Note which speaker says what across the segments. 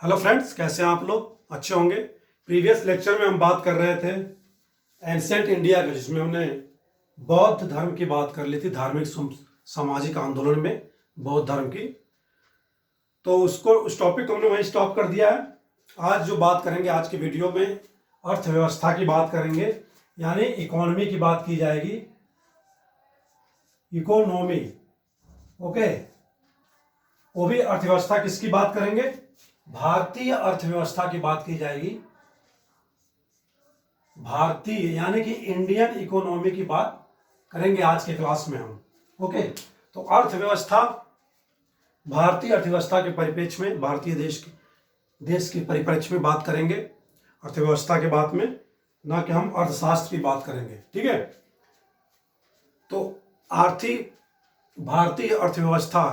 Speaker 1: Hello friends, कैसे हैं आप लोग? अच्छे होंगे। प्रीवियस लेक्चर में हम बात कर रहे थे एंशिएंट इंडिया के, जिसमें हमने बौद्ध धर्म की बात कर ली थी, धार्मिक सामाजिक आंदोलन में बौद्ध धर्म की। तो उस टॉपिक को हमने वहीं स्टॉप कर दिया है। आज जो बात करेंगे, आज के वीडियो में अर्थव्यवस्था की बात करेंगे, यानी इकोनॉमी की बात की जाएगी। Economy, okay. वो भी अर्थव्यवस्था किसकी बात करेंगे? भारतीय अर्थव्यवस्था की बात की जाएगी। भारतीय यानी कि इंडियन इकोनॉमी की बात करेंगे आज के क्लास में हम, ओके। तो अर्थव्यवस्था, भारतीय अर्थव्यवस्था के परिप्रेक्ष्य में, भारतीय देश के परिप्रेक्ष्य में बात करेंगे अर्थव्यवस्था के बात में, ना कि हम अर्थशास्त्र की बात करेंगे, ठीक है। तो भारतीय अर्थव्यवस्था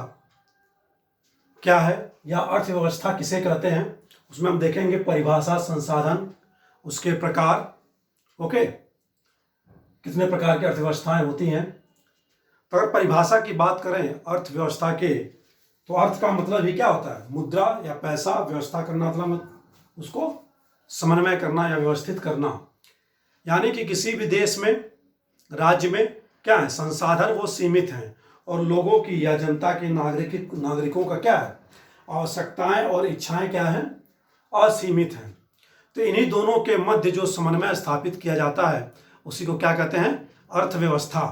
Speaker 1: क्या है या अर्थव्यवस्था किसे कहते हैं, उसमें हम देखेंगे परिभाषा, संसाधन, उसके प्रकार, ओके। कितने प्रकार की अर्थव्यवस्थाएं होती हैं। तो अगर परिभाषा की बात करें अर्थव्यवस्था के, तो अर्थ का मतलब ही क्या होता है? मुद्रा या पैसा, व्यवस्था करना मतलब उसको समन्वय करना या व्यवस्थित करना। यानी कि किसी भी देश में, राज्य में क्या है, संसाधन वो सीमित हैं और लोगों की या जनता के नागरिकों का क्या है, आवश्यकताएं और इच्छाएं क्या हैं, असीमित हैं। तो इन्हीं दोनों के मध्य जो समन्वय स्थापित किया जाता है उसी को क्या कहते हैं? अर्थव्यवस्था।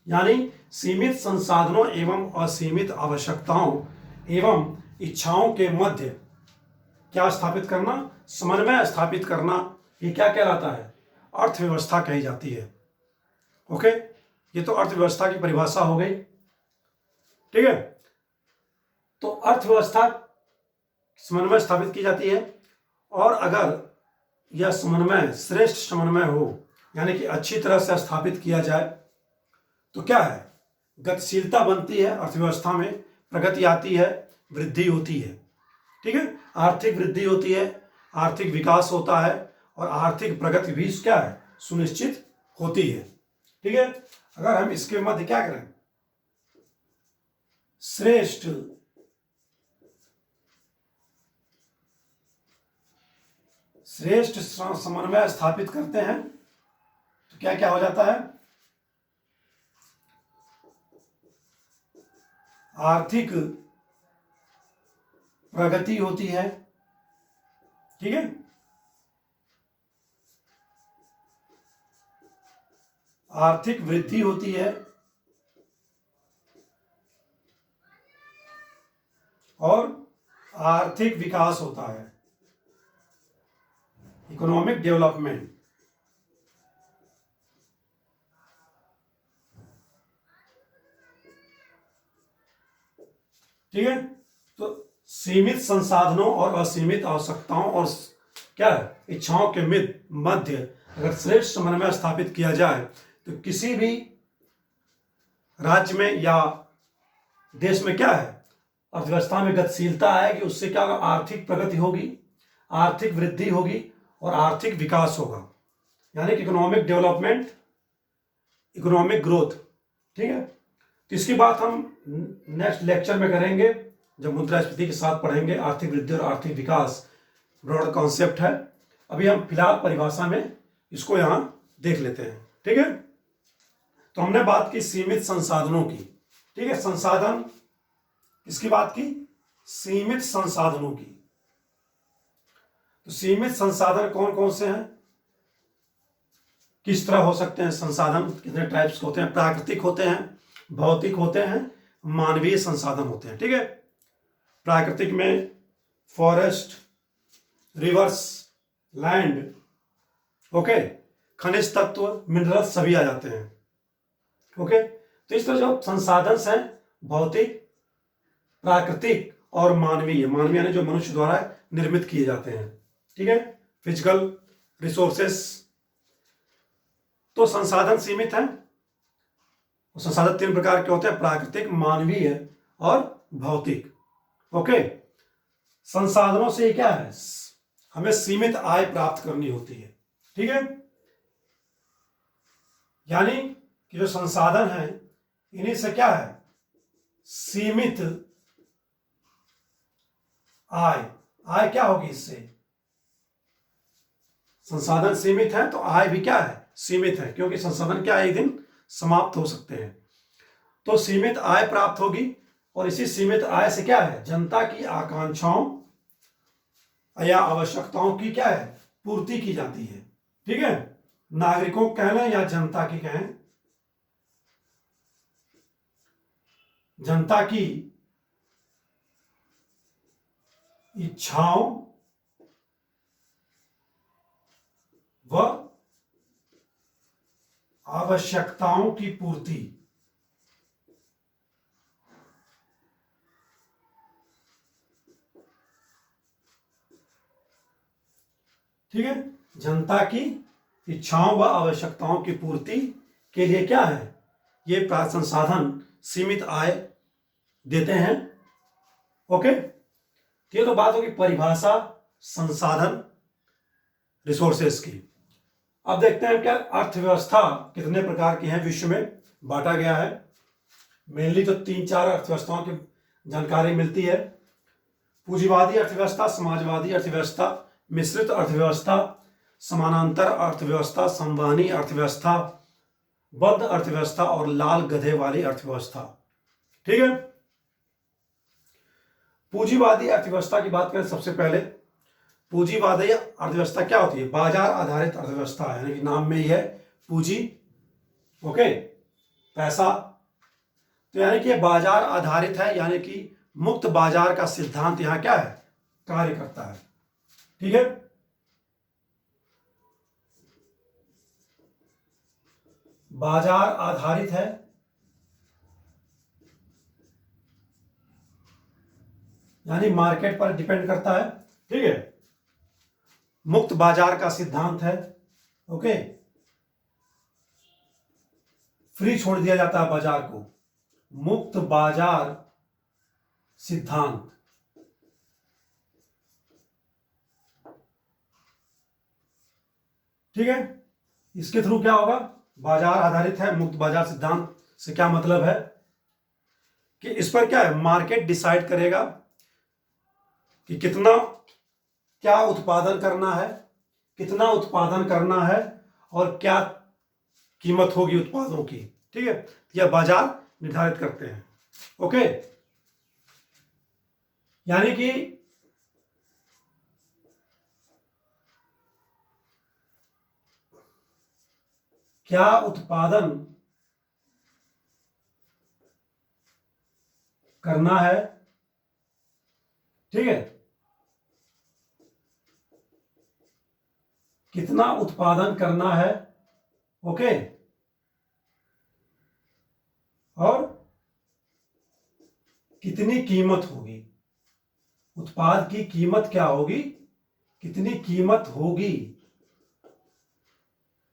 Speaker 1: यानी सीमित संसाधनों एवं असीमित आवश्यकताओं एवं इच्छाओं के मध्य क्या स्थापित करना? समन्वय स्थापित करना। ये क्या कहलाता है? अर्थव्यवस्था कही जाती है, ओके। ये तो अर्थव्यवस्था की परिभाषा हो गई, ठीक है। तो अर्थव्यवस्था समन्वय स्थापित की जाती है, और अगर यह समन्वय श्रेष्ठ समन्वय हो, यानी कि अच्छी तरह से स्थापित किया जाए, तो क्या है? गतिशीलता बनती है अर्थव्यवस्था में, प्रगति आती है, वृद्धि होती है, ठीक है। आर्थिक वृद्धि होती है, आर्थिक विकास होता है, और आर्थिक प्रगति भी क्या है? सुनिश्चित होती है, ठीक है। अगर हम इसके मध्य क्या करें? श्रेष्ठ समन्वय स्थापित करते हैं तो क्या क्या हो जाता है? आर्थिक प्रगति होती है, ठीक है। आर्थिक वृद्धि होती है, और आर्थिक विकास होता है, इकोनॉमिक डेवलपमेंट, ठीक है। तो सीमित संसाधनों और असीमित आवश्यकताओं और क्या है, इच्छाओं के मध्य अगर श्रेष्ठ समन्वय स्थापित किया जाए तो किसी भी राज्य में या देश में क्या है, अर्थव्यवस्था में गतिशीलता आएगी। उससे क्या होगा? आर्थिक प्रगति होगी, आर्थिक वृद्धि होगी, और आर्थिक विकास होगा, यानी कि इकोनॉमिक डेवलपमेंट, इकोनॉमिक ग्रोथ, ठीक है। तो इसकी बात हम नेक्स्ट लेक्चर में करेंगे, जब मुद्रास्फीति के साथ पढ़ेंगे आर्थिक वृद्धि और आर्थिक विकास। ब्रॉड कॉन्सेप्ट है। अभी हम फिलहाल परिभाषा में इसको यहां देख लेते हैं, ठीक है। तो हमने बात की सीमित संसाधनों की, ठीक है। संसाधन किसकी बात की? सीमित संसाधनों की। तो सीमित संसाधन कौन कौन से हैं, किस तरह हो सकते हैं संसाधन? कितने टाइप्स के होते हैं? प्राकृतिक होते हैं, भौतिक होते हैं, मानवीय संसाधन होते हैं, ठीक है। प्राकृतिक में फॉरेस्ट, रिवर्स, लैंड, ओके, खनिज तत्व, मिनरल्स सभी आ जाते हैं, ओके। तो इस तरह जो संसाधन हैं, भौतिक, प्राकृतिक और मानवीय, मानवीय यानी जो मनुष्य द्वारा निर्मित किए जाते हैं, ठीक है, फिजिकल रिसोर्सेस। तो संसाधन सीमित हैं। संसाधन तीन प्रकार के होते हैं: प्राकृतिक, मानवीय और भौतिक, ओके। संसाधनों से क्या है? हमें सीमित आय प्राप्त करनी होती है, ठीक है। यानी कि जो संसाधन है, इन्हीं से क्या है? सीमित आय आय क्या होगी इससे? संसाधन सीमित है तो आय भी क्या है? सीमित है, क्योंकि संसाधन क्या है, एक दिन समाप्त हो सकते हैं। तो सीमित आय प्राप्त होगी, और इसी सीमित आय से क्या है, जनता की आकांक्षाओं या आवश्यकताओं की क्या है, पूर्ति की जाती है। ठीक है, नागरिकों कह लें या जनता की कहें, जनता की इच्छाओं व आवश्यकताओं की पूर्ति। ठीक है, जनता की इच्छाओं व आवश्यकताओं की पूर्ति के लिए क्या है, ये प्राप्त संसाधन सीमित आय देते हैं। ओके, ये तो बात होगी परिभाषा संसाधन रिसोर्सेस की। अब देखते हैं क्या अर्थव्यवस्था कितने प्रकार की है, विश्व में बांटा गया है। मेनली तो 3-4 अर्थव्यवस्थाओं की जानकारी मिलती है। पूंजीवादी अर्थव्यवस्था, समाजवादी अर्थव्यवस्था, मिश्रित अर्थव्यवस्था, समानांतर अर्थव्यवस्था, संवहनी अर्थव्यवस्था, बद्ध अर्थव्यवस्था और लाल गधे वाली अर्थव्यवस्था। ठीक है, पूंजीवादी अर्थव्यवस्था की बात करें सबसे पहले। पूंजीवादी अर्थव्यवस्था क्या होती है? बाजार आधारित अर्थव्यवस्था है, यानी कि नाम में ही है पूंजी। ओके, पैसा, तो यानी कि बाजार आधारित है, यानी कि मुक्त बाजार का सिद्धांत यहां क्या है, कार्य करता है। ठीक है, बाजार आधारित है, यानी मार्केट पर डिपेंड करता है। ठीक है, मुक्त बाजार का सिद्धांत है। ओके, फ्री छोड़ दिया जाता है बाजार को, मुक्त बाजार सिद्धांत। ठीक है, इसके थ्रू क्या होगा, बाजार आधारित है, मुक्त बाजार सिद्धांत से क्या मतलब है कि इस पर क्या है, मार्केट डिसाइड करेगा कि कितना क्या उत्पादन करना है, कितना उत्पादन करना है और क्या कीमत होगी उत्पादों की। ठीक है, यह बाजार निर्धारित करते हैं। ओके, यानी कि क्या उत्पादन करना है, ठीक है, कितना उत्पादन करना है, ओके, और कितनी कीमत होगी, उत्पाद की कीमत क्या होगी, कितनी कीमत होगी।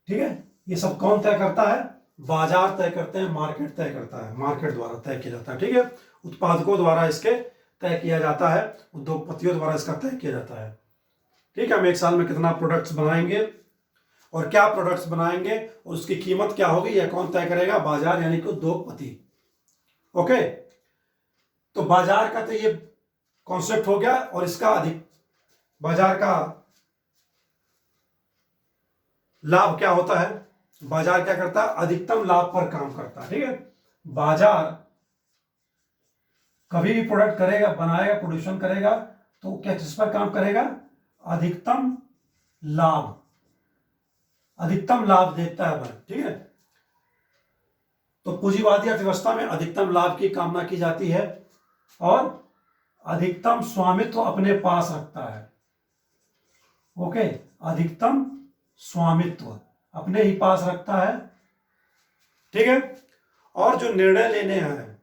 Speaker 1: ठीक है, ये सब कौन तय करता है, बाजार तय करते हैं, मार्केट तय करता है, मार्केट द्वारा तय किया जाता है। ठीक है, उत्पादकों द्वारा इसके तय किया जाता है, उद्योगपतियों द्वारा इसका तय किया जाता है। ठीक है, हम एक साल में कितना प्रोडक्ट्स बनाएंगे और क्या प्रोडक्ट्स बनाएंगे और उसकी कीमत क्या होगी, यह कौन तय करेगा, बाजार, यानी कि उद्योगपति। ओके, तो बाजार का तो ये कॉन्सेप्ट हो गया, और इसका अधिक बाजार का लाभ क्या होता है, बाजार क्या करता है, अधिकतम लाभ पर काम करता है। ठीक है, बाजार कभी भी प्रोडक्ट करेगा, बनाएगा, प्रोड्यूशन करेगा, तो क्या किस पर काम करेगा, अधिकतम लाभ, अधिकतम लाभ देता है भाई। ठीक है, तो पूंजीवादी अर्थव्यवस्था में अधिकतम लाभ की कामना की जाती है और अधिकतम स्वामित्व अपने पास रखता है। ओके, अधिकतम स्वामित्व अपने ही पास रखता है। ठीक है, और जो निर्णय लेने हैं,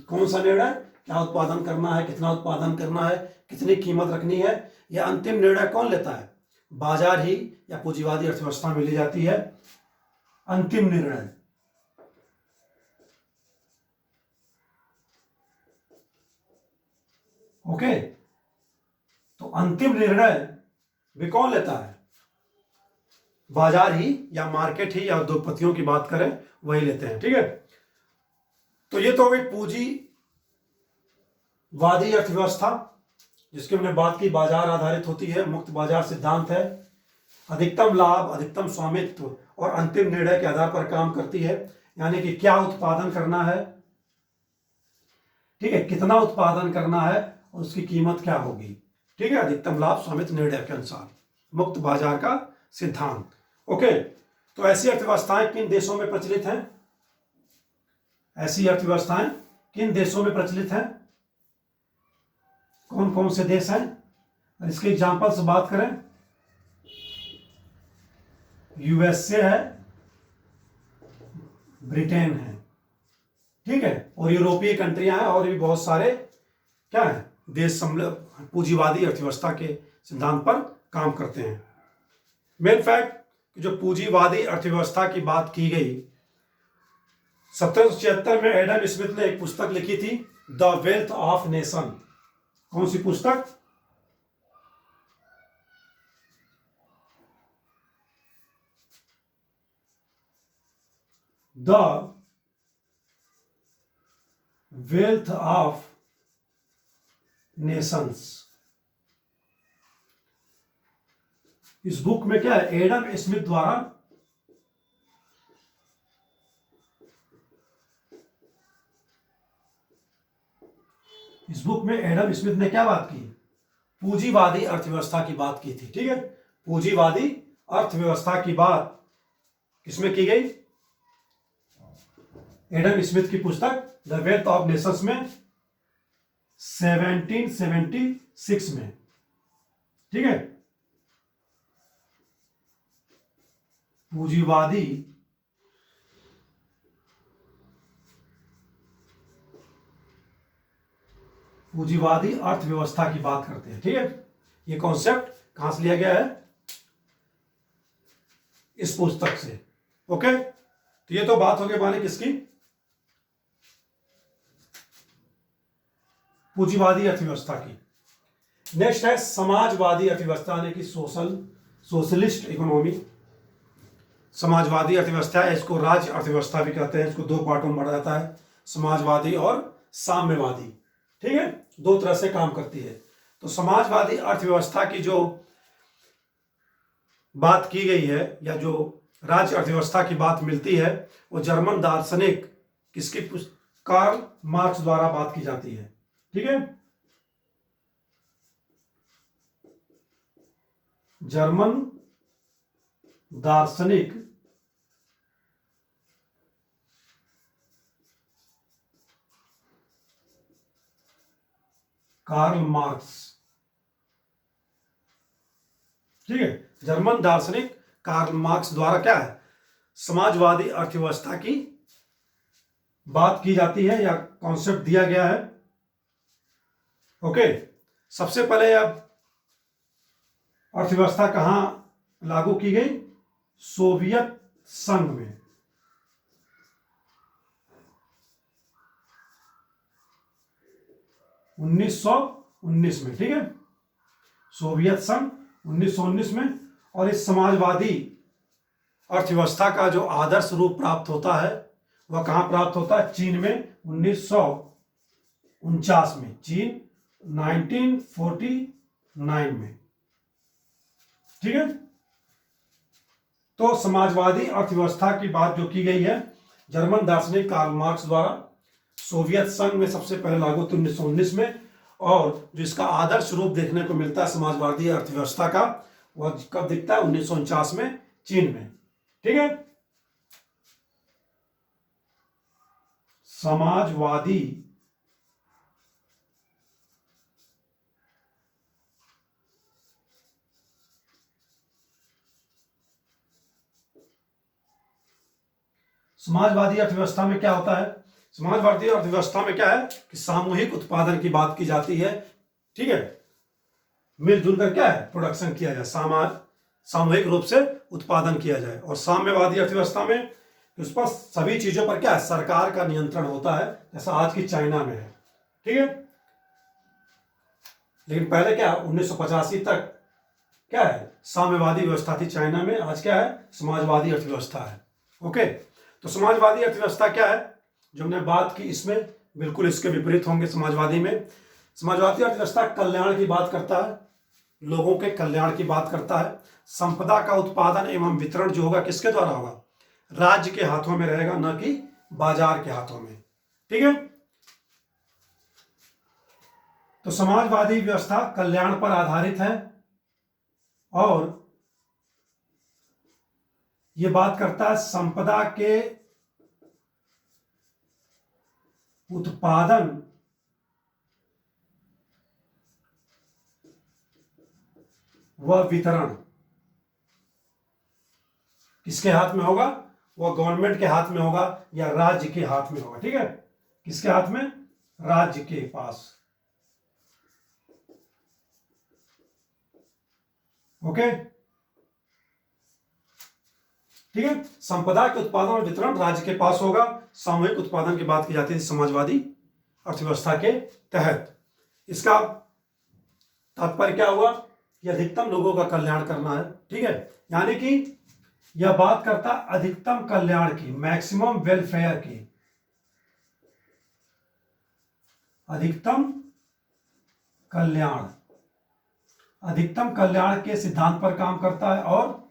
Speaker 1: कौन सा निर्णय, क्या उत्पादन करना है, कितना उत्पादन करना है, कितनी कीमत रखनी है, यह अंतिम निर्णय कौन लेता है, बाजार ही या पूंजीवादी अर्थव्यवस्था में ली जाती है अंतिम निर्णय। ओके, तो अंतिम निर्णय भी कौन लेता है, बाजार ही या मार्केट ही या उद्योगपतियों की बात करें वही लेते हैं। ठीक है, तो ये तो हो गई पूंजीवादी अर्थव्यवस्था, जिसकी हमने बात की, बाजार आधारित होती है, मुक्त बाजार सिद्धांत है, अधिकतम लाभ, अधिकतम स्वामित्व और अंतिम निर्णय के आधार पर काम करती है। यानी कि क्या उत्पादन करना है, ठीक है, कितना उत्पादन करना है और उसकी कीमत क्या होगी, ठीक है, अधिकतम लाभ स्वामित्व निर्णय के अनुसार, मुक्त बाजार का सिद्धांत। ओके, तो ऐसी अर्थव्यवस्थाएं किन देशों में प्रचलित हैं? ऐसी अर्थव्यवस्थाएं किन देशों में प्रचलित हैं? कौन कौन से देश हैं? इसके एग्जांपल से बात करें, यूएसए है, ब्रिटेन है, ठीक है, और यूरोपीय कंट्रियां हैं, और भी बहुत सारे क्या है देश पूंजीवादी अर्थव्यवस्था के सिद्धांत पर काम करते हैं। मेन फैक्ट, जो पूंजीवादी अर्थव्यवस्था की बात की गई, 1776 में एडम स्मिथ ने एक पुस्तक लिखी थी, द वेल्थ ऑफ नेशन। कौन सी पुस्तक? The wealth of Nations. इस बुक में क्या है, एडम स्मिथ द्वारा इस बुक में एडम स्मिथ ने क्या बात की? पूंजीवादी अर्थव्यवस्था की बात की थी, ठीक है, पूंजीवादी अर्थव्यवस्था की बात किसमें की गई? एडम स्मिथ की पुस्तक द वेल्थ ऑफ नेशंस में 1776 में, ठीक है, पूंजीवादी अर्थव्यवस्था की बात करते हैं, ठीक है। ये कॉन्सेप्ट कहां से लिया गया है? इस पुस्तक से। ओके, तो ये तो बात हो गई माने किसकी? पूंजीवादी अर्थव्यवस्था की। नेक्स्ट है समाजवादी अर्थव्यवस्था, यानी कि सोशलिस्ट इकोनॉमी। समाजवादी अर्थव्यवस्था है, इसको राज्य अर्थव्यवस्था भी कहते हैं। इसको दो पार्टों में बांटा जाता है, समाजवादी और साम्यवादी, ठीक है, दो तरह से काम करती है। तो समाजवादी अर्थव्यवस्था की जो बात की गई है, या जो राज्य अर्थव्यवस्था की बात मिलती है, वो जर्मन दार्शनिक किसकी, कार्ल मार्क्स द्वारा बात की जाती है, ठीक है, जर्मन दार्शनिक कार्ल मार्क्स, ठीक है, जर्मन दार्शनिक कार्ल मार्क्स द्वारा क्या है, समाजवादी अर्थव्यवस्था की बात की जाती है, या कॉन्सेप्ट दिया गया है। ओके, सबसे पहले अब अर्थव्यवस्था कहां लागू की गई? सोवियत संघ में। (1919) में, ठीक है, सोवियत संघ 1919 में। और इस समाजवादी अर्थव्यवस्था का जो आदर्श रूप प्राप्त होता है, वह कहां प्राप्त होता है? चीन में 1949 में, चीन 1949 में, ठीक है। तो समाजवादी अर्थव्यवस्था की बात जो की गई है जर्मन दार्शनिक कार्ल मार्क्स द्वारा, सोवियत संघ में सबसे पहले लागू थी 1919 में, और जो इसका आदर्श रूप देखने को मिलता है समाजवादी अर्थव्यवस्था का, वह कब दिखता है? 1949 में, चीन में, ठीक है। समाजवादी अर्थव्यवस्था में क्या होता है? समाजवादी अर्थव्यवस्था में क्या है कि सामूहिक उत्पादन की बात की जाती है, ठीक है, मिलजुल कर क्या है प्रोडक्शन किया जाए, सामूहिक रूप से उत्पादन किया जाए। और साम्यवादी अर्थव्यवस्था में उस पर सभी चीजों पर क्या है, सरकार का नियंत्रण होता है, जैसा आज की चाइना में है, ठीक है। लेकिन पहले क्या 1985 तक क्या है, साम्यवादी व्यवस्था थी चाइना में, आज क्या है, समाजवादी अर्थव्यवस्था है। ओके, तो समाजवादी अर्थव्यवस्था क्या है जो हमने बात की, इसमें बिल्कुल इसके विपरीत होंगे समाजवादी में। समाजवादी अर्थव्यवस्था कल्याण की बात करता है, लोगों के कल्याण की बात करता है। संपदा का उत्पादन एवं वितरण जो होगा किसके द्वारा होगा, राज्य के हाथों में रहेगा, न कि बाजार के हाथों में। ठीक है, तो समाजवादी व्यवस्था कल्याण पर आधारित है और यह बात करता है संपदा के उत्पादन व वितरण किसके हाथ में होगा, वह गवर्नमेंट के हाथ में होगा या राज्य के हाथ में होगा। ठीक है, किसके हाथ में, राज्य के पास। ओके, ठीक है, संपदा के उत्पादन और वितरण राज्य के पास होगा। सामूहिक उत्पादन की बात की जाती है समाजवादी अर्थव्यवस्था के तहत। इसका तात्पर्य क्या हुआ कि अधिकतम लोगों का कल्याण करना है। ठीक है, यानी कि यह बात करता अधिकतम कल्याण की, मैक्सिमम वेलफेयर की, अधिकतम कल्याण, अधिकतम कल्याण के सिद्धांत पर काम करता है। और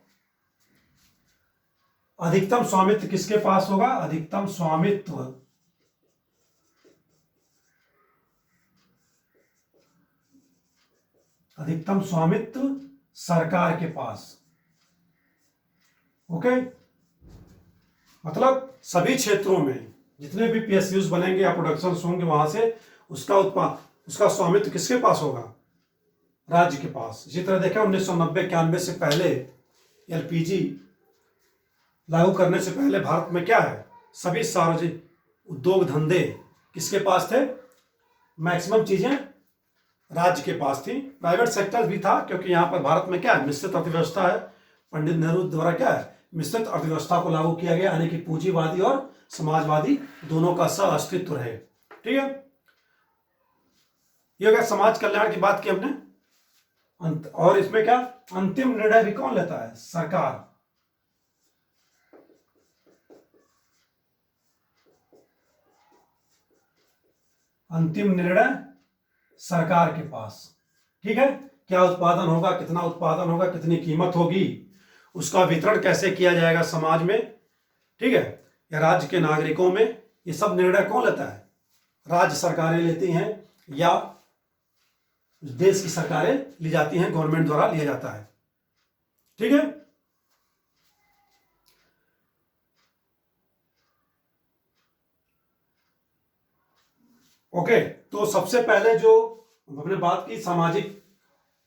Speaker 1: अधिकतम स्वामित्व किसके पास होगा, अधिकतम स्वामित्व अधिकतम स्वामित्व सरकार के पास। ओके, मतलब सभी क्षेत्रों में जितने भी पीएसयूज बनेंगे या प्रोडक्शन होंगे वहां से उसका स्वामित्व किसके पास होगा, राज्य के पास। इसी तरह देखें 1990-91 से पहले एलपीजी लागू करने से पहले भारत में क्या है, सभी सार्वजनिक उद्योग धंधे किसके पास थे, मैक्सिमम चीजें राज्य के पास थी। प्राइवेट सेक्टर भी था क्योंकि यहाँ पर भारत में क्या है, मिश्रित अर्थव्यवस्था है। पंडित नेहरू द्वारा क्या है, मिश्रित अर्थव्यवस्था को लागू किया गया, यानी कि पूंजीवादी और समाजवादी दोनों का सह अस्तित्व रहे। ठीक है, ये अगर समाज कल्याण की बात की हमने, और इसमें क्या अंतिम निर्णय भी कौन लेता है, सरकार। अंतिम निर्णय सरकार के पास। ठीक है, क्या उत्पादन होगा, कितना उत्पादन होगा, कितनी कीमत होगी, उसका वितरण कैसे किया जाएगा समाज में, ठीक है, या राज्य के नागरिकों में, ये सब निर्णय कौन लेता है, राज्य सरकारें लेती हैं या देश की सरकारें ली जाती हैं, गवर्नमेंट द्वारा लिया जाता है। ठीक है, ओके, तो सबसे पहले जो हमने बात की सामाजिक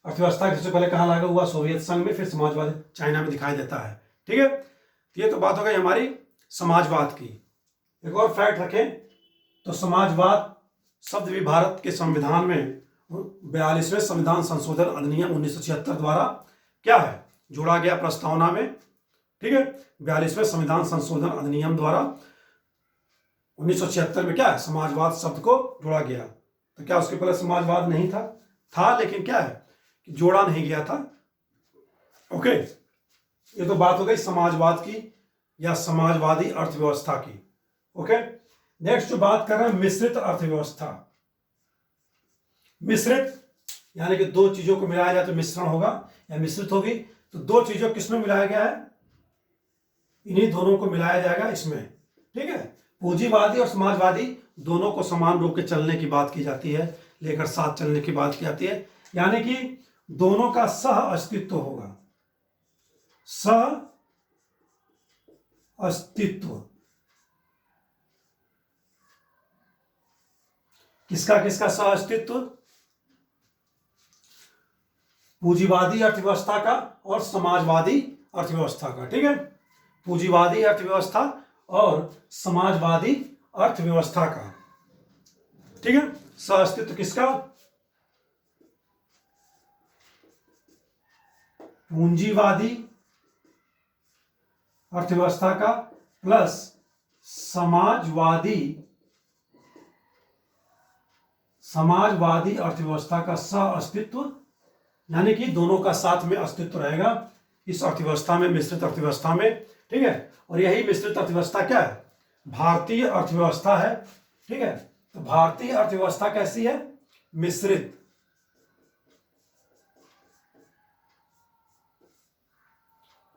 Speaker 1: अर्थव्यवस्था, सबसे पहले कहाँ लागू हुआ, सोवियत संघ में, फिर समाजवाद चाइना में दिखाई देता है। ठीक है, ये तो बात हो गई हमारी समाजवाद की। एक और फैक्ट रखें तो समाजवाद शब्द भी भारत के संविधान में 42वें संविधान संशोधन अधिनियम 1976 द्वारा क्या है, जोड़ा गया प्रस्तावना में। ठीक है, 42वें संविधान संशोधन अधिनियम द्वारा 1976 में क्या है, समाजवाद शब्द को जोड़ा गया। तो क्या उसके पहले समाजवाद नहीं था लेकिन क्या है कि जोड़ा नहीं गया था। ओके, ये तो बात हो गई समाजवाद की या समाजवादी अर्थव्यवस्था की। ओके, नेक्स्ट जो बात कर रहे हैं मिश्रित अर्थव्यवस्था। मिश्रित यानी कि दो चीजों को मिलाया जाए तो मिश्रण होगा या मिश्रित होगी। तो दो चीजों किसमें मिलाया गया है, इन्हीं दोनों को मिलाया जाएगा इसमें। ठीक है, पूंजीवादी और समाजवादी दोनों को समान रूप के चलने की बात की जाती है, लेकर साथ चलने की बात की जाती है, यानी कि दोनों का सह अस्तित्व होगा, सह अस्तित्व। किसका किसका सह अस्तित्व, पूंजीवादी अर्थव्यवस्था का और समाजवादी अर्थव्यवस्था का। ठीक है, पूंजीवादी अर्थव्यवस्था और समाजवादी अर्थव्यवस्था का। ठीक है, सह अस्तित्व किसका, पूंजीवादी अर्थव्यवस्था का प्लस समाजवादी अर्थव्यवस्था का सह अस्तित्व, यानी कि दोनों का साथ में अस्तित्व रहेगा इस अर्थव्यवस्था में, मिश्रित अर्थव्यवस्था में। ठीक है, और यही मिश्रित अर्थव्यवस्था क्या है, भारतीय अर्थव्यवस्था है। ठीक है, तो भारतीय अर्थव्यवस्था कैसी है, मिश्रित,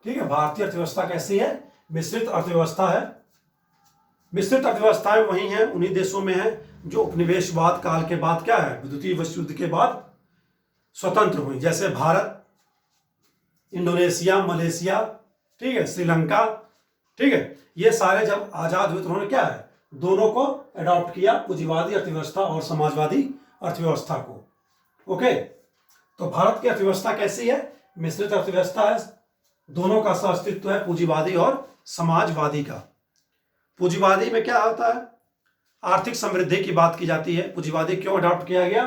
Speaker 1: ठीक है। भारतीय अर्थव्यवस्था कैसी है? मिश्रित अर्थव्यवस्था है। मिश्रित अर्थव्यवस्थाएं वही हैं, उन्हीं देशों में है जो उपनिवेशवाद काल के बाद क्या है, द्वितीय विश्व युद्ध के बाद स्वतंत्र हुई, जैसे भारत, इंडोनेशिया, मलेशिया, ठीक है, श्रीलंका, ठीक है। ये सारे जब आजाद हुए तो उन्होंने क्या है, दोनों को अडॉप्ट किया, पूंजीवादी अर्थव्यवस्था और समाजवादी अर्थव्यवस्था को। ओके, तो भारत की अर्थव्यवस्था कैसी है? मिश्रित अर्थव्यवस्था है, दोनों का अस्तित्व है, पूंजीवादी और समाजवादी का। पूंजीवादी में क्या होता है? आर्थिक समृद्धि की बात की जाती है। पूंजीवादी क्यों अडॉप्ट किया गया?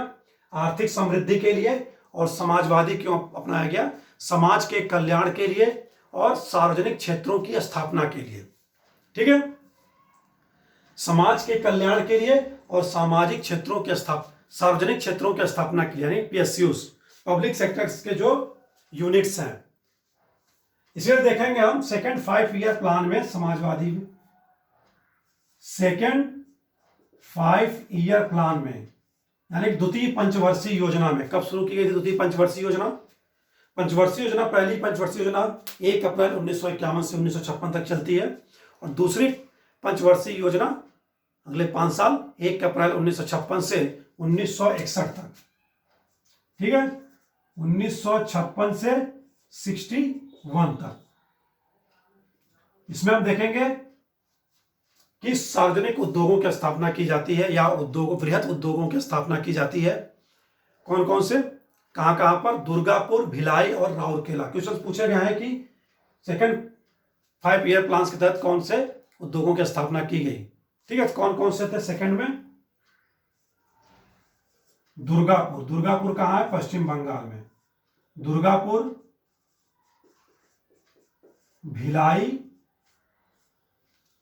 Speaker 1: आर्थिक समृद्धि के लिए। और समाजवादी क्यों अपनाया गया? समाज के कल्याण के लिए और सार्वजनिक क्षेत्रों की स्थापना के लिए, ठीक है। समाज के कल्याण के लिए और सामाजिक क्षेत्रों के सार्वजनिक क्षेत्रों की स्थापना के लिए, यानी पीएसयूज, पब्लिक सेक्टर्स के जो यूनिट्स हैं। इसलिए देखेंगे हम सेकेंड 5 ईयर प्लान में समाजवादी, सेकेंड 5 ईयर प्लान में, यानी द्वितीय पंचवर्षीय योजना में, कब शुरू की गई थी द्वितीय पंचवर्षीय योजना? पंचवर्षीय योजना, पहली पंचवर्षीय योजना 1 अप्रैल 1951 से 1956 तक चलती है, और दूसरी पंचवर्षीय योजना अगले 5 साल 1 अप्रैल 1956 से 1961 तक, ठीक है, 1956 से 61 तक। इसमें हम देखेंगे कि सार्वजनिक उद्योगों की स्थापना की जाती है, या उद्योगों, बृहत उद्योगों की स्थापना की जाती है। कौन कौन से, कहां कहां पर? दुर्गापुर, भिलाई और राउरकेला। क्वेश्चन पूछे गए हैं कि सेकंड 5 ईयर प्लान के तहत कौन से उद्योगों की स्थापना की गई, ठीक है। कौन कौन से थे सेकंड में? दुर्गापुर। दुर्गापुर कहां है? पश्चिम बंगाल में। दुर्गापुर, भिलाई,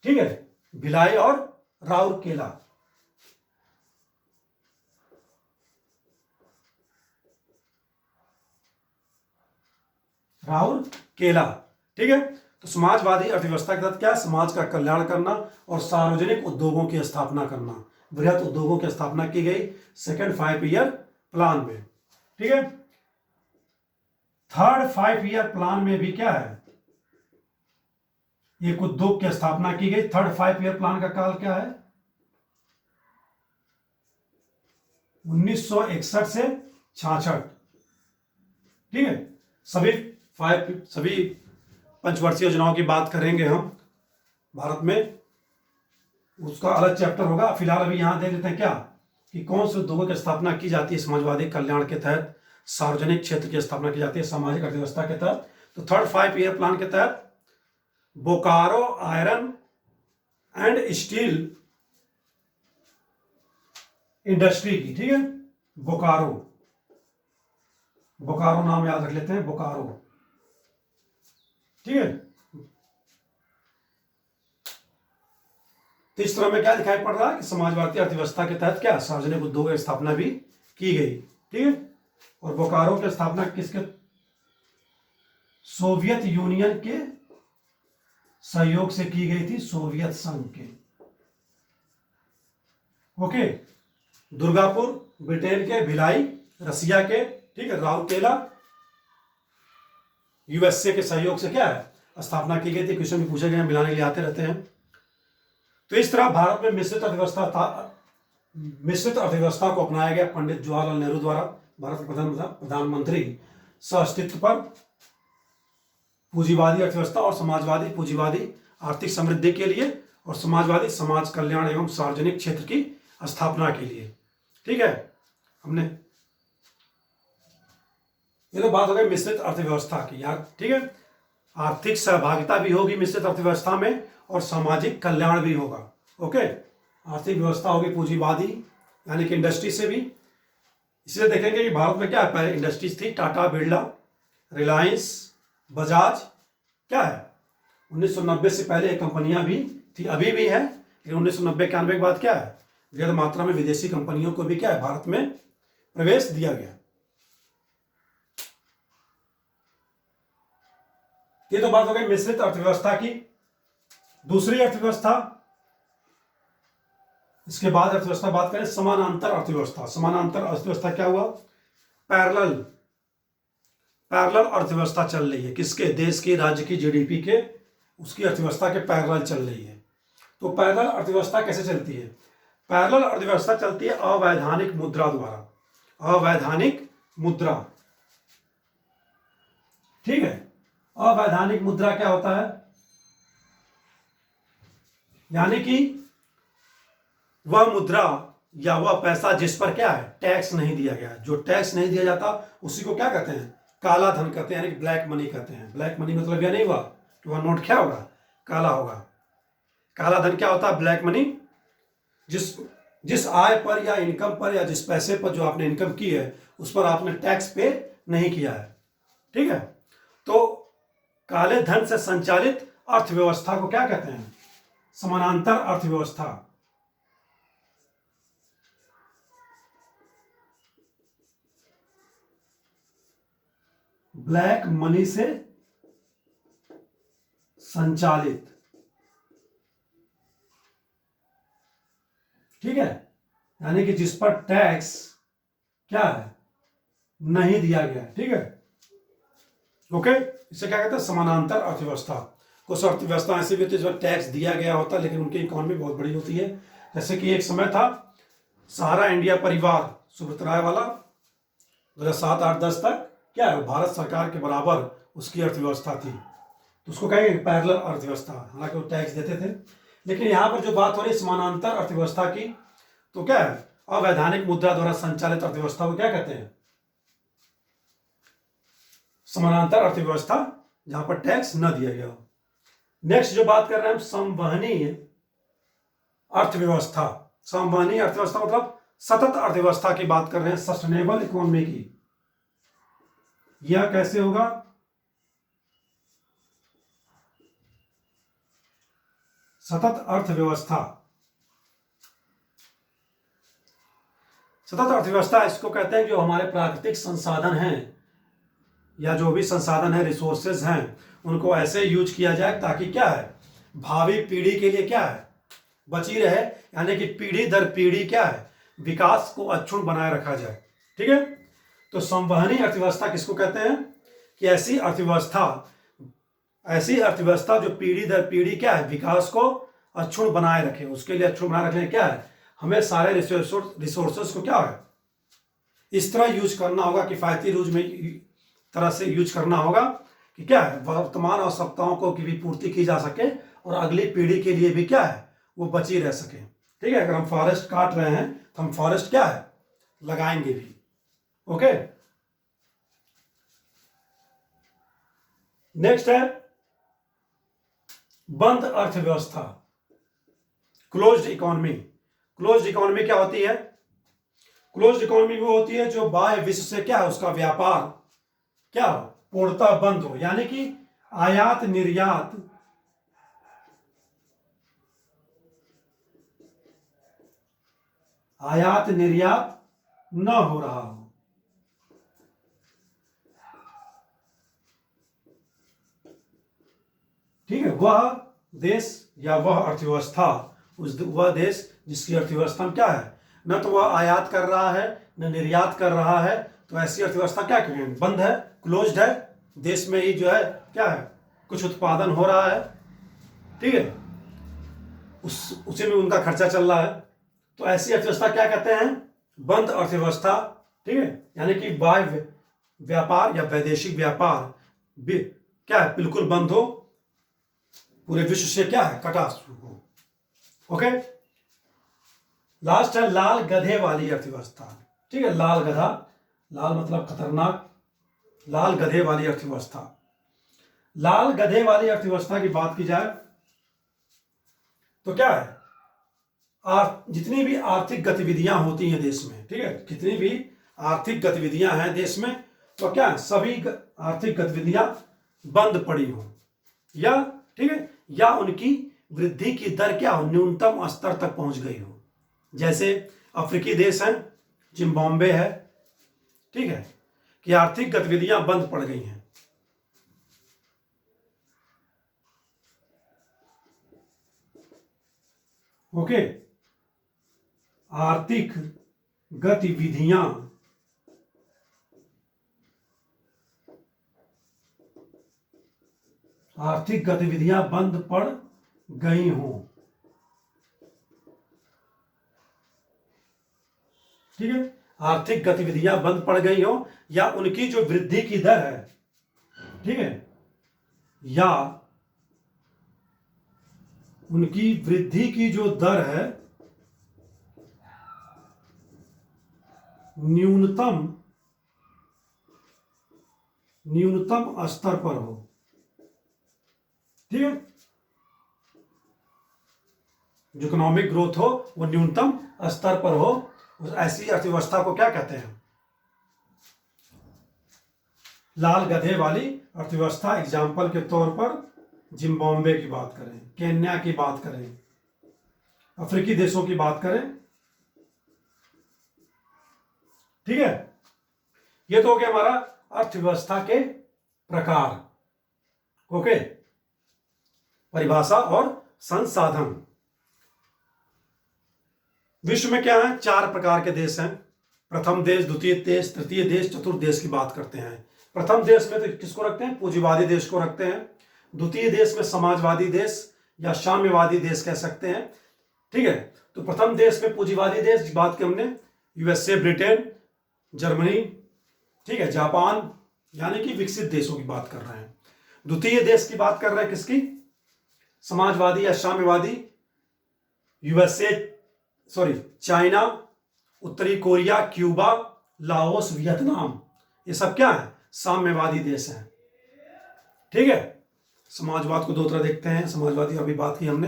Speaker 1: ठीक है, भिलाई और राउरकेला। राउरकेला, ठीक है। तो समाजवादी अर्थव्यवस्था के तहत क्या? समाज का कल्याण करना और सार्वजनिक उद्योगों की स्थापना करना, बृहत उद्योगों की स्थापना की गई सेकेंड 5 ईयर प्लान में, ठीक है। थर्ड 5 ईयर प्लान में भी क्या है? एक उद्योग की स्थापना की गई। थर्ड 5 ईयर प्लान का काल क्या है? 1961 से 66, ठीक है। सभी पंचवर्षीय योजनाओं की बात करेंगे हम भारत में, उसका अलग चैप्टर होगा। फिलहाल अभी यहां देख लेते हैं क्या, कि कौन से उद्योगों की स्थापना की जाती है समाजवादी कल्याण के तहत, सार्वजनिक क्षेत्र की स्थापना की जाती है सामाजिक अर्थव्यवस्था के तहत। तो थर्ड 5 ईयर प्लान के तहत Bokaro iron and steel industry की, ठीक है, बोकारो, बोकारो नाम याद रख लेते हैं, बोकारो, ठीक है। तो इस तरह में क्या दिखाई पड़ रहा है कि समाजवादी अर्थव्यवस्था के तहत क्या सार्वजनिक उद्योग की स्थापना भी की गई, ठीक है। और बोकारो की स्थापना किसके? सोवियत यूनियन के सहयोग से की गई थी, सोवियत संघ के। ओके, दुर्गापुर ब्रिटेन के, भिलाई रसिया के, ठीक है, राउरकेला यूएसए के सहयोग से क्या है स्थापना की गई थी। क्वेश्चन भी पूछे गए, मिलाने के लिए आते रहते हैं। तो इस तरह भारत में मिश्रित अर्थव्यवस्था को अपनाया गया पंडित जवाहरलाल नेहरू द्वारा, भारत के प्रधानमंत्री सह अस्तित्व पर पूंजीवादी अर्थव्यवस्था और समाजवादी पूंजीवादी आर्थिक समृद्धि के लिए और समाजवादी समाज कल्याण एवं सार्वजनिक क्षेत्र की स्थापना के लिए, ठीक है। हमने ये तो बात हो गई मिश्रित अर्थव्यवस्था की यार, ठीक है। आर्थिक सहभागिता भी होगी मिश्रित अर्थव्यवस्था में और सामाजिक कल्याण भी होगा। ओके, आर्थिक व्यवस्था होगी पूंजीवादी यानी कि इंडस्ट्री से भी। इसलिए देखेंगे कि भारत में क्या है, पहले इंडस्ट्रीज थी, टाटा, बिरला, रिलायंस, बजाज, क्या है 1990 से पहले ये कंपनियां भी थी, अभी भी है, लेकिन 1990-91 के बाद क्या है, ज्यादा मात्रा में विदेशी कंपनियों को भी क्या है भारत में प्रवेश दिया गया। ये तो बात हो गई मिश्रित अर्थव्यवस्था की। दूसरी अर्थव्यवस्था इसके बाद अर्थव्यवस्था बात करें समानांतर अर्थव्यवस्था। समानांतर अर्थव्यवस्था क्या हुआ? पैरेलल पैरेलल अर्थव्यवस्था चल रही है किसके? देश की, राज्य की जीडीपी के, उसकी अर्थव्यवस्था के पैरेलल चल रही है। तो पैरेलल अर्थव्यवस्था कैसे चलती है? पैरेलल अर्थव्यवस्था चलती है अवैधानिक मुद्रा द्वारा। अवैधानिक मुद्रा, ठीक है। अवैधानिक मुद्रा क्या होता है? यानी कि वह मुद्रा या वह पैसा जिस पर क्या है? टैक्स नहीं दिया गया। जो टैक्स नहीं दिया जाता उसी को क्या कहते हैं? काला धन कहते हैं, यानी कि ब्लैक मनी कहते हैं। ब्लैक मनी मतलब यह नहीं हुआ कि वह नोट क्या होगा? काला होगा। काला धन क्या होता है? Black money. जिस जिस आय पर या इनकम पर या जिस पैसे पर जो आपने इनकम की है उस पर आपने टैक्स पे नहीं किया है, ठीक है। तो काले धन से संचालित अर्थव्यवस्था को क्या कहते हैं? समानांतर अर्थव्यवस्था। ब्लैक मनी से संचालित, ठीक है, यानी कि जिस पर टैक्स क्या है? नहीं दिया गया, ठीक है। ओके, इसे क्या कहते हैं? समानांतर अर्थव्यवस्था। कुछ अर्थव्यवस्था ऐसी भी होती है जिसमें टैक्स दिया गया होता है लेकिन उनकी इकोनॉमी बहुत बड़ी होती है। जैसे कि एक समय था सहारा इंडिया परिवार, सुब्रत राय वाला, 2007, 8, 10 तक क्या है? भारत सरकार के बराबर उसकी अर्थव्यवस्था थी, तो उसको कहेंगे पैरेलल अर्थव्यवस्था। हालांकि वो टैक्स देते थे। लेकिन यहाँ पर जो बात हो रही है समानांतर अर्थव्यवस्था की, तो क्या है? अवैधानिक मुद्रा द्वारा संचालित अर्थव्यवस्था को क्या कहते हैं? समानांतर अर्थव्यवस्था, जहां पर टैक्स न दिया गया हो। नेक्स्ट जो बात कर रहे हैं हम, संवहनीय अर्थव्यवस्था। संवहनीय अर्थव्यवस्था मतलब सतत अर्थव्यवस्था की बात कर रहे हैं, सस्टेनेबल इकोनॉमी की। यह कैसे होगा? सतत अर्थव्यवस्था। सतत अर्थव्यवस्था इसको कहते हैं जो हमारे प्राकृतिक संसाधन हैं या जो भी संसाधन है, रिसोर्सेज हैं, उनको ऐसे यूज किया जाए ताकि क्या है? भावी पीढ़ी के लिए क्या है? बची रहे, यानी कि पीढ़ी दर पीढ़ी क्या है? विकास को अक्षुण्ण बनाए रखा जाए, ठीक है। तो संवहनी अर्थव्यवस्था किसको कहते हैं? कि ऐसी अर्थव्यवस्था जो पीढ़ी दर पीढ़ी क्या है? विकास को अक्षुण्ण बनाए रखे। उसके लिए अक्षुण्ण बनाए रखने क्या है? हमें सारे रिसोर्सेस को क्या है? इस तरह यूज करना होगा, किफायती यूज में तरह से यूज करना होगा कि क्या है? वर्तमान आवश्यकताओं को की भी पूर्ति की जा सके और अगली पीढ़ी के लिए भी क्या है? वो बची रह सके, ठीक है। अगर हम फॉरेस्ट काट रहे हैं तो हम फॉरेस्ट क्या है? लगाएंगे भी। ओके, नेक्स्ट है बंद अर्थव्यवस्था, क्लोज्ड इकोनॉमी। क्लोज्ड इकोनॉमी क्या होती है? क्लोज्ड इकोनॉमी वो होती है जो बाह्य विश्व से क्या है? उसका व्यापार क्या हो? पूर्णतः बंद हो, यानी कि आयात निर्यात न हो रहा हो, ठीक है। वह देश या वह अर्थव्यवस्था, वह देश जिसकी अर्थव्यवस्था में क्या है? न तो वह आयात कर रहा है न निर्यात कर रहा है, तो ऐसी अर्थव्यवस्था क्या कहेंगे? बंद है, क्लोज्ड है। देश में ही जो है क्या है? कुछ उत्पादन हो रहा है, ठीक है, उसी में उनका खर्चा चल रहा है। तो ऐसी अर्थव्यवस्था क्या कहते हैं? बंद अर्थव्यवस्था, ठीक है। यानी कि बाह्य व्यापार या वैदेशिक व्यापार क्या है? बिल्कुल बंद हो, पूरे विश्व से क्या है? कटा हो। ओके, लास्ट है लाल गधे वाली अर्थव्यवस्था, ठीक है। लाल गधा, लाल मतलब खतरनाक, लाल गधे वाली अर्थव्यवस्था। लाल गधे वाली अर्थव्यवस्था की बात की जाए तो क्या है? जितनी भी आर्थिक गतिविधियां होती हैं देश में, ठीक है, जितनी भी आर्थिक गतिविधियां हैं देश में, तो क्या है? सभी आर्थिक गतिविधियां बंद पड़ी हो, या ठीक है, या उनकी वृद्धि की दर क्या हो? न्यूनतम स्तर तक पहुंच गई हो। जैसे अफ्रीकी देश हैं, जिम्बाब्वे है, ठीक है, कि आर्थिक गतिविधियां बंद पड़ गई हैं। ओके, आर्थिक गतिविधियां बंद पड़ गई हों। ठीक है, आर्थिक गतिविधियां बंद पड़ गई हो या उनकी जो वृद्धि की दर है, ठीक है, या उनकी वृद्धि की जो दर है न्यूनतम स्तर पर हो। ठीक है, जो इकोनॉमिक ग्रोथ हो वो न्यूनतम स्तर पर हो, ऐसी अर्थव्यवस्था को क्या कहते हैं? लाल गधे वाली अर्थव्यवस्था। एग्जाम्पल के तौर पर जिम्बाब्वे की बात करें, केन्या की बात करें, अफ्रीकी देशों की बात करें। ठीक है, ये तो हो गया हमारा अर्थव्यवस्था के प्रकार। ओके, परिभाषा और संसाधन। विश्व में क्या है? 4 प्रकार के देश हैं। प्रथम देश, द्वितीय देश, तृतीय देश, चतुर्थ देश की बात करते हैं। प्रथम देश में तो किसको रखते हैं? पूंजीवादी देश को रखते हैं। द्वितीय देश में समाजवादी देश या साम्यवादी देश कह सकते हैं। ठीक है, तो प्रथम देश में पूंजीवादी देश बात की हमने, यूएसए, ब्रिटेन, जर्मनी, ठीक है, जापान, यानी कि विकसित देशों की बात कर रहे हैं। द्वितीय देश की बात कर रहे हैं किसकी? समाजवादी या साम्यवादी, यूएसए, चाइना, उत्तरी कोरिया, क्यूबा, लाओस, वियतनाम, ये सब क्या है? साम्यवादी देश हैं। ठीक है, समाजवाद को 2 तरह देखते हैं, समाजवादी अभी बात की हमने।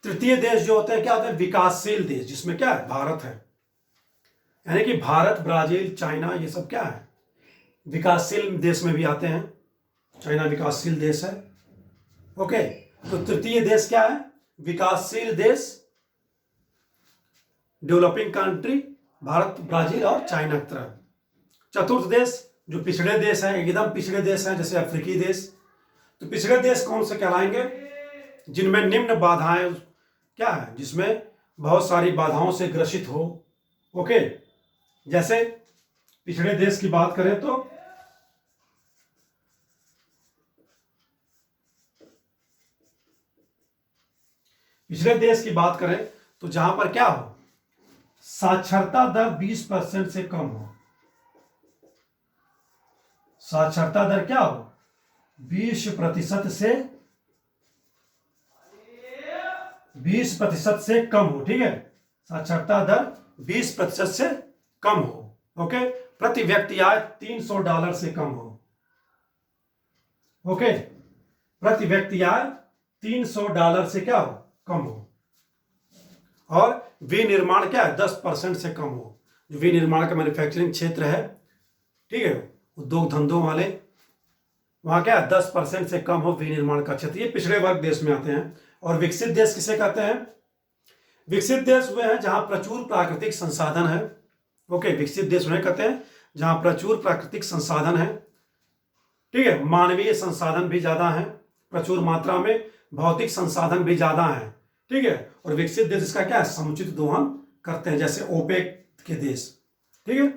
Speaker 1: तृतीय देश जो होते हैं क्या होते हैं? विकासशील देश, जिसमें क्या है? भारत है, यानी कि भारत, ब्राजील, चाइना, ये सब क्या है? विकासशील देश में भी आते हैं। चाइना विकासशील देश है। ओके, तो तृतीय देश क्या है? विकासशील देश, डेवलपिंग कंट्री, भारत, ब्राजील और चाइना की तरह। चतुर्थ देश जो पिछड़े देश हैं, एकदम पिछड़े देश हैं, जैसे अफ्रीकी देश। तो पिछड़े देश कौन से कहलाएंगे? जिनमें निम्न बाधाएं क्या है? जिसमें बहुत सारी बाधाओं से ग्रसित हो। ओके, जैसे पिछड़े देश की बात करें तो पिछड़े देश की बात करें तो जहां पर क्या हो? साक्षरता दर 20% से कम हो। साक्षरता दर क्या हो? 20% से 20% से कम हो। ठीक है, साक्षरता दर 20% से कम हो। ओके, प्रति व्यक्ति आय $300 से कम हो। ओके, प्रति व्यक्ति आय $300 से क्या हो? कम हो। और विनिर्माण क्या है? 10% से कम हो। जो विनिर्माण का मैन्युफैक्चरिंग क्षेत्र है, ठीक है, उद्योग धंधों वाले, वहां क्या है? 10% से कम हो विनिर्माण का क्षेत्र। ये पिछड़े वर्ग देश में आते हैं। और विकसित देश किसे कहते हैं? विकसित देश वे हैं जहां प्रचुर प्राकृतिक संसाधन है। ओके, विकसित देश उन्हें कहते हैं जहां प्रचुर प्राकृतिक संसाधन है। ठीक है, मानवीय संसाधन भी ज्यादा है, प्रचुर मात्रा में भौतिक संसाधन भी ज्यादा है। ठीक है, और विकसित देश इसका क्या है? समुचित दोहन करते हैं, जैसे ओपेक के देश। ठीक है,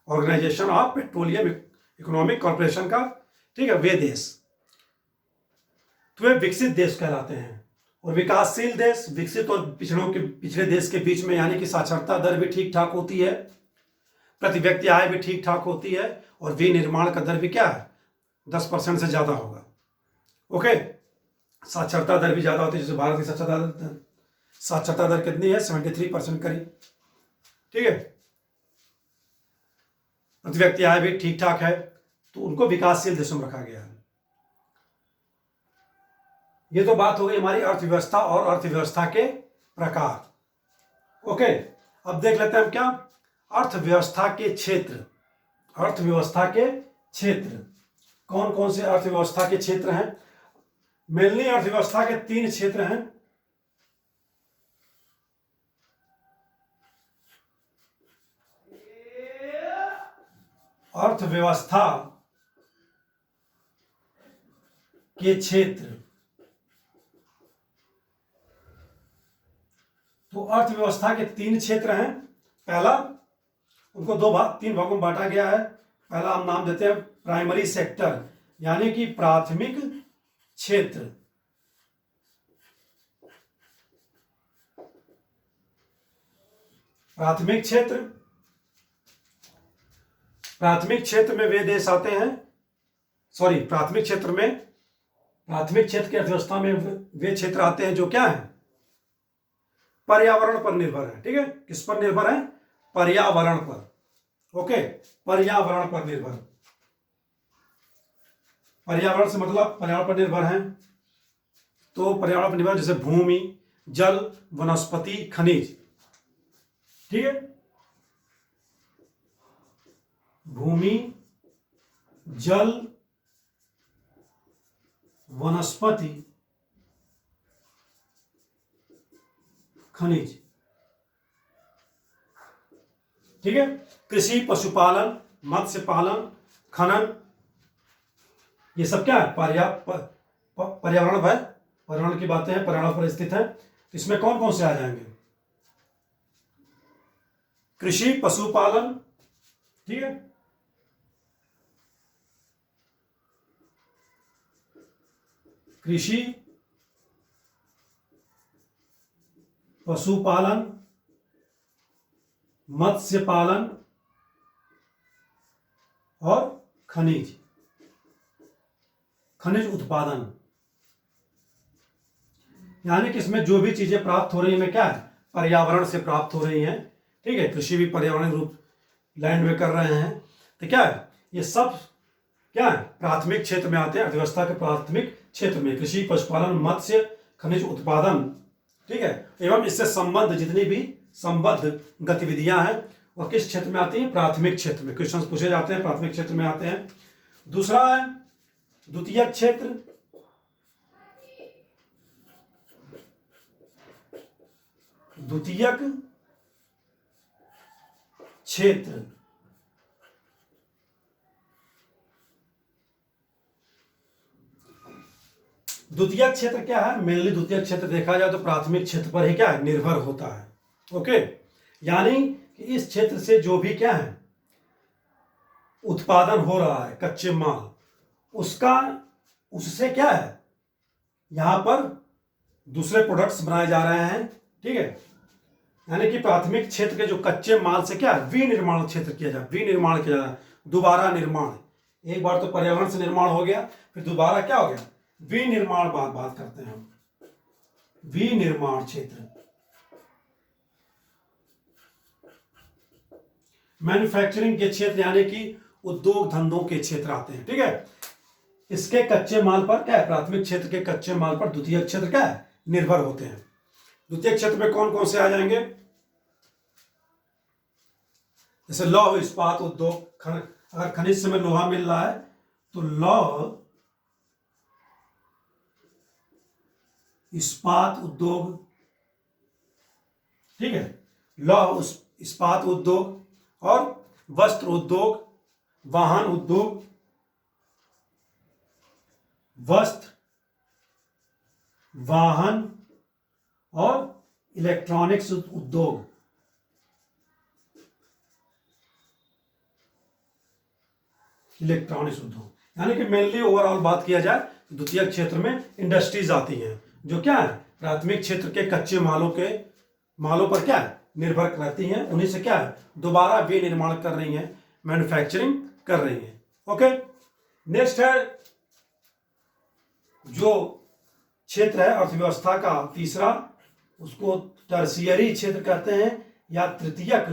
Speaker 1: organisation of petroleum economic corporation का, ठीक है, वे देश तो वे विकसित देश कहलाते हैं। और विकासशील देश विकसित और पिछड़े देश के बीच में, यानी कि साक्षरता दर भी ठीक ठाक होती है, प्रति व्यक्ति आय भी ठीक ठाक होती है, और विनिर्माण का दर भी क्या है? 10% से ज्यादा होगा। ओके, साक्षरता दर भी ज्यादा होती है, जैसे भारत की साक्षरता दर कितनी है? 73% करीब। ठीक है, प्रति व्यक्ति आय भी ठीक ठाक है, तो उनको विकासशील देशों में रखा गया है। ये तो बात हो गई हमारी अर्थव्यवस्था और अर्थव्यवस्था के प्रकार। ओके, अब देख लेते हैं हम क्या? अर्थव्यवस्था के क्षेत्र। अर्थव्यवस्था के क्षेत्र कौन कौन से अर्थव्यवस्था के क्षेत्र हैं? मेनली अर्थव्यवस्था के 3 क्षेत्र हैं। अर्थव्यवस्था के क्षेत्र, तो अर्थव्यवस्था के 3 क्षेत्र हैं। पहला, उनको 3 भागों में बांटा गया है। पहला हम नाम देते हैं प्राइमरी सेक्टर, यानी कि प्राथमिक क्षेत्र। प्राथमिक क्षेत्र, प्राथमिक क्षेत्र में वे देश आते हैं, सॉरी प्राथमिक क्षेत्र की अर्थव्यवस्था में वे क्षेत्र आते हैं जो क्या है, पर्यावरण पर निर्भर है। ठीक है, किस पर निर्भर है, पर्यावरण पर। ओके, पर्यावरण पर निर्भर। पर्यावरण से मतलब पर्यावरण पर निर्भर है, तो पर्यावरण पर निर्भर जैसे भूमि, जल, वनस्पति, खनिज। ठीक है, भूमि, जल, वनस्पति, खनिज। ठीक है, कृषि, पशुपालन, मत्स्य पालन, खनन, ये सब क्या है, पर्यावरण पर, पर्यावरण की बातें हैं, पर्यावरण पर स्थित है। इसमें कौन कौन से आ जाएंगे, कृषि, पशुपालन, ठीक है, कृषि, पशुपालन, मत्स्य पालन और खनिज, खनिज उत्पादन। यानी कि इसमें जो भी चीजें प्राप्त हो रही हैं क्या है, पर्यावरण से प्राप्त हो रही हैं। ठीक है, कृषि भी पर्यावरण रूप लैंड में कर रहे हैं, तो क्या है, ये सब क्या है, प्राथमिक क्षेत्र में आते हैं। अर्थव्यवस्था के प्राथमिक क्षेत्र में कृषि, पशुपालन, मत्स्य, खनिज उत्पादन। ठीक है, एवं इससे संबद्ध जितनी भी संबद्ध गतिविधियां हैं वो किस क्षेत्र में आती हैं, प्राथमिक क्षेत्र में। क्वेश्चंस पूछे जाते हैं, प्राथमिक क्षेत्र में आते हैं। दूसरा है द्वितीयक क्षेत्र। द्वितीयक क्षेत्र, द्वितीयक क्षेत्र क्या है, मेनली द्वितीयक क्षेत्र देखा जाए तो प्राथमिक क्षेत्र पर ही क्या है, निर्भर होता है। ओके, यानी कि इस क्षेत्र से जो भी क्या है उत्पादन हो रहा है कच्चे माल, उससे क्या है, यहां पर दूसरे प्रोडक्ट्स बनाए जा रहे हैं। ठीक है, यानी कि प्राथमिक क्षेत्र के जो कच्चे माल से क्या है, विनिर्माण क्षेत्र किया जाए, विनिर्माण किया जाए, दोबारा निर्माण। एक बार तो पर्यावरण से निर्माण हो गया, फिर दोबारा क्या हो गया, विनिर्माण बात करते हैं हम, विनिर्माण क्षेत्र। मैन्युफैक्चरिंग के क्षेत्र यानी कि उद्योग धंधों के क्षेत्र आते हैं। ठीक है, इसके कच्चे माल पर क्या है, प्राथमिक क्षेत्र के कच्चे माल पर द्वितीयक क्षेत्र क्या है, निर्भर होते हैं। द्वितीयक क्षेत्र में कौन कौन से आ जाएंगे, जैसे लौह इस्पात उद्योग। अगर खनिज से में लोहा मिल रहा है तो लौह इस्पात उद्योग। ठीक है, लौह इस्पात उद्योग और वस्त्र उद्योग, वाहन उद्योग, वस्त्र, वाहन और इलेक्ट्रॉनिक्स उद्योग। इलेक्ट्रॉनिक्स उद्योग यानी कि मेनली ओवरऑल बात किया जाए तो द्वितीयक क्षेत्र में इंडस्ट्रीज आती हैं जो क्या है, प्राथमिक क्षेत्र के कच्चे मालों पर क्या है, निर्भर रहती हैं। उन्हीं से क्या है, दोबारा विनिर्माण कर रही हैं, मैन्युफैक्चरिंग कर रही हैं। ओके, नेक्स्ट है जो क्षेत्र है अर्थव्यवस्था का तीसरा, उसको टर्शियरी क्षेत्र कहते हैं या तृतीयक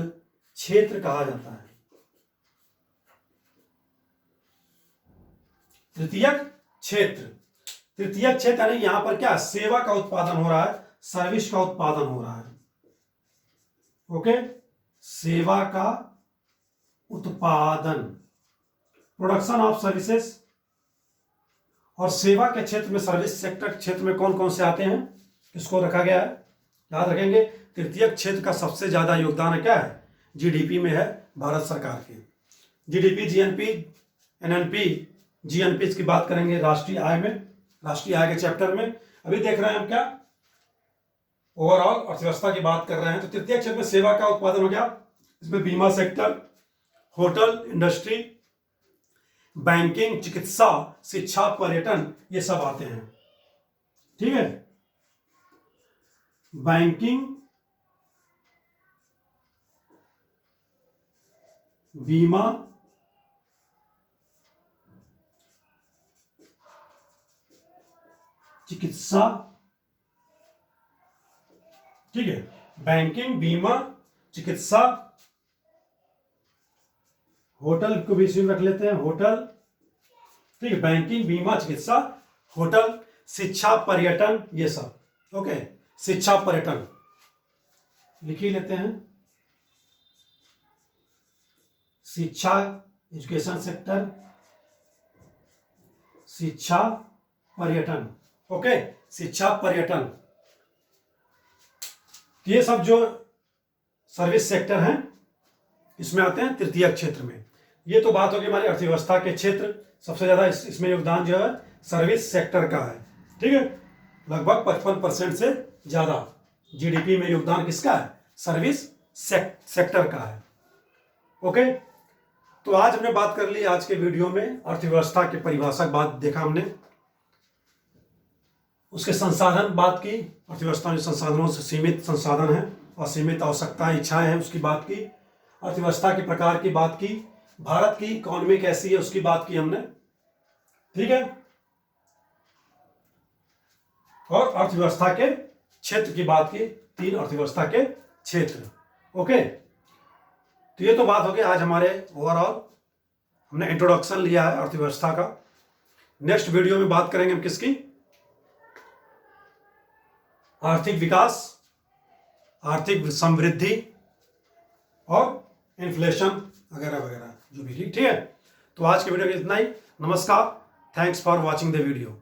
Speaker 1: क्षेत्र कहा जाता है। तृतीयक क्षेत्र, तृतीयक क्षेत्र यानी यहां पर क्या, सेवा का उत्पादन हो रहा है, सर्विस का उत्पादन हो रहा है। ओके, सेवा का उत्पादन, प्रोडक्शन ऑफ सर्विसेज। और सेवा के क्षेत्र में, सर्विस सेक्टर क्षेत्र में कौन कौन से आते हैं, किसको रखा गया है, याद रखेंगे। तृतीयक क्षेत्र का सबसे ज्यादा योगदान है क्या है, जीडीपी में है भारत सरकार के। जीडीपी, जीएनपी, एनएनपी, जीएनपी की बात करेंगे राष्ट्रीय आय में, राष्ट्रीय आय के चैप्टर में। अभी देख रहे हैं हम क्या, ओवरऑल अर्थव्यवस्था की बात कर रहे हैं तो तृतीय क्षेत्र में सेवा का उत्पादन हो गया, इसमें बीमा सेक्टर, होटल इंडस्ट्री, बैंकिंग, चिकित्सा, शिक्षा, पर्यटन, ये सब आते हैं। ठीक है, बैंकिंग, बीमा, चिकित्सा, ठीक है, बैंकिंग, बीमा, चिकित्सा, होटल को भी इसमें रख लेते हैं, होटल, ठीक है, बैंकिंग, बीमा, चिकित्सा, होटल, शिक्षा, पर्यटन, ये सब। ओके, शिक्षा, पर्यटन लिख ही लेते हैं, शिक्षा, एजुकेशन सेक्टर, शिक्षा, पर्यटन। ओके, शिक्षा, पर्यटन, ये सब जो सर्विस सेक्टर हैं इसमें आते हैं तृतीय क्षेत्र में। ये तो बात होगी हमारी अर्थव्यवस्था के क्षेत्र, सबसे ज्यादा इसमें योगदान जो है सर्विस सेक्टर का है। ठीक है, लगभग 55% से ज्यादा जीडीपी में योगदान किसका है? सर्विस सेक्टर का है। ओके, तो आज हमने बात कर ली, आज के वीडियो में अर्थव्यवस्था के परिभाषा बात देखा हमने, उसके संसाधन बात की, अर्थव्यवस्था में संसाधनों से सीमित संसाधन है, असीमित आवश्यकताएं, इच्छाएं हैं, उसकी बात की, अर्थव्यवस्था के प्रकार की बात की, भारत की इकोनॉमी कैसी है उसकी बात की हमने। ठीक है, और अर्थव्यवस्था के क्षेत्र की बात की, 3 अर्थव्यवस्था के क्षेत्र। ओके, तो ये तो बात हो गई आज हमारे ओवरऑल, हमने इंट्रोडक्शन लिया है अर्थव्यवस्था का। नेक्स्ट वीडियो में बात करेंगे हम किसकी? आर्थिक विकास, आर्थिक समृद्धि और इन्फ्लेशन वगैरह वगैरह जो भी। ठीक है, तो आज के वीडियो में इतना ही। नमस्कार, thanks for watching the video.